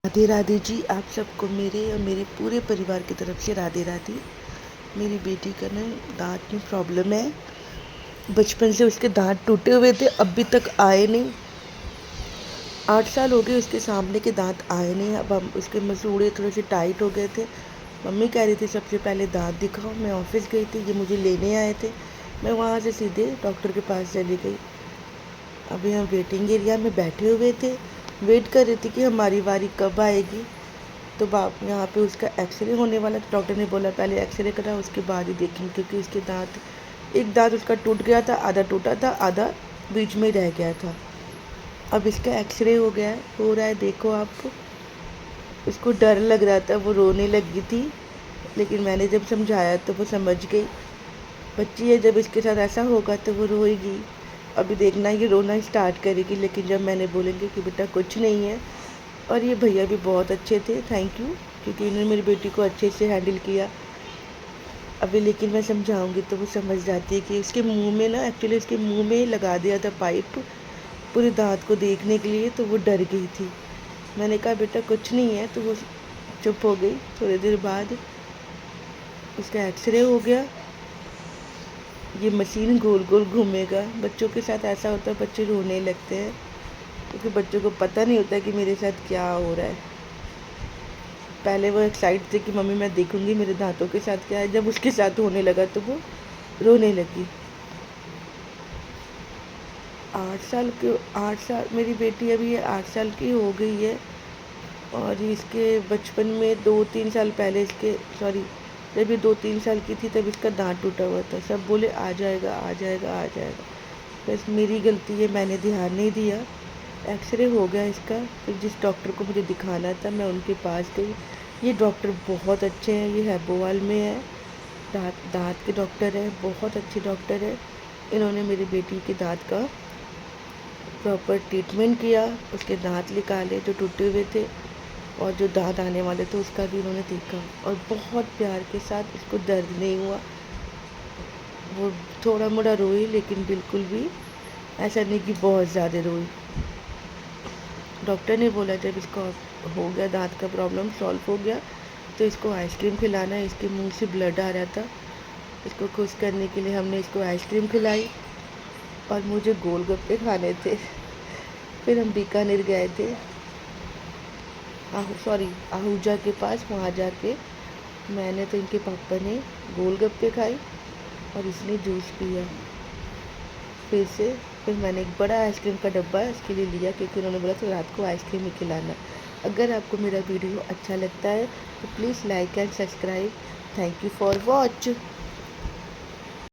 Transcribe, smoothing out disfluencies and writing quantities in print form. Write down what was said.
राधे राधे जी। आप सबको मेरे और मेरे पूरे परिवार की तरफ से राधे राधे। मेरी बेटी का ना दांत में प्रॉब्लम है। बचपन से उसके दांत टूटे हुए थे, अभी तक आए नहीं। 8 साल हो गए उसके सामने के दांत आए नहीं। अब हम उसके मसूड़े थोड़े से टाइट हो गए थे। मम्मी कह रही थी सबसे पहले दांत दिखाओ। मैं ऑफिस गई थी, ये मुझे लेने आए थे। मैं वहाँ से सीधे डॉक्टर के पास चली गई। अभी हम वेटिंग एरिया में बैठे हुए थे, वेट कर रही थी कि हमारी बारी कब आएगी। तो बाप यहाँ पे उसका एक्सरे होने वाला था। डॉक्टर ने बोला पहले एक्सरे करा, उसके बाद ही देखेंगे, क्योंकि उसके दांत, एक दांत उसका टूट गया था, आधा टूटा था, आधा बीच में रह गया था। अब इसका एक्सरे हो गया है, हो रहा है, देखो आप। उसको डर लग रहा था, वो रोने लगी थी, लेकिन मैंने जब समझाया तो वो समझ गई। बच्ची है, जब इसके साथ ऐसा होगा तो वो रोएगी। अभी देखना, ये रोना स्टार्ट करेगी, लेकिन जब मैंने बोलेंगे कि बेटा कुछ नहीं है। और ये भैया भी बहुत अच्छे थे, थैंक यू, क्योंकि इन्होंने मेरी बेटी को अच्छे से हैंडल किया। अभी लेकिन मैं समझाऊंगी तो वो समझ जाती है कि उसके मुंह में ना, एक्चुअली उसके मुंह में लगा दिया था पाइप पूरे दांत को देखने के लिए, तो वो डर गई थी। मैंने कहा बेटा कुछ नहीं है, तो वो चुप हो गई। थोड़ी देर बाद उसका एक्सरे हो गया। ये मशीन गोल गोल घूमेगा। बच्चों के साथ ऐसा होता है, बच्चे रोने लगते हैं, क्योंकि बच्चों को पता नहीं होता कि मेरे साथ क्या हो रहा है। पहले वो एक्साइट थे कि मम्मी मैं देखूंगी मेरे दांतों के साथ क्या है। जब उसके साथ होने लगा तो वो रोने लगी। 8 साल के, 8 साल, मेरी बेटी अभी 8 साल की हो गई है। और इसके बचपन में 2-3 साल पहले, इसके सॉरी, जब ये 2-3 साल की थी तब इसका दांत टूटा हुआ था। सब बोले आ जाएगा आ जाएगा आ जाएगा, बस मेरी गलती है, मैंने ध्यान नहीं दिया। एक्सरे हो गया इसका। फिर जिस डॉक्टर को मुझे दिखाना था मैं उनके पास गई। ये डॉक्टर बहुत अच्छे हैं, ये हैबोवाल में है, दांत दांत के डॉक्टर हैं, बहुत अच्छे डॉक्टर हैं। इन्होंने मेरी बेटी के दांत का प्रॉपर ट्रीटमेंट किया, उसके दांत निकाले जो टूटे हुए थे, और जो दांत आने वाले थे उसका भी उन्होंने देखा। और बहुत प्यार के साथ, उसको दर्द नहीं हुआ। वो थोड़ा मोड़ा रोई, लेकिन बिल्कुल भी ऐसा नहीं कि बहुत ज़्यादा रोई। डॉक्टर ने बोला जब इसको हो गया, दांत का प्रॉब्लम सॉल्व हो गया, तो इसको आइसक्रीम खिलाना है। इसके मुंह से ब्लड आ रहा था, इसको खुश करने के लिए हमने इसको आइसक्रीम खिलाई। और मुझे गोलगप्पे खाने थे। फिर हम बीकानेर गए थे, आहूजा के पास। वहाँ जाके मैंने तो, इनके पापा ने गोलगप्पे खाए और इसने जूस पिया। फिर मैंने एक बड़ा आइसक्रीम का डब्बा इसके लिए लिया, क्योंकि उन्होंने बोला था रात को आइसक्रीम ही खिलाना। अगर आपको मेरा वीडियो अच्छा लगता है तो please like and subscribe. Thank you for watch.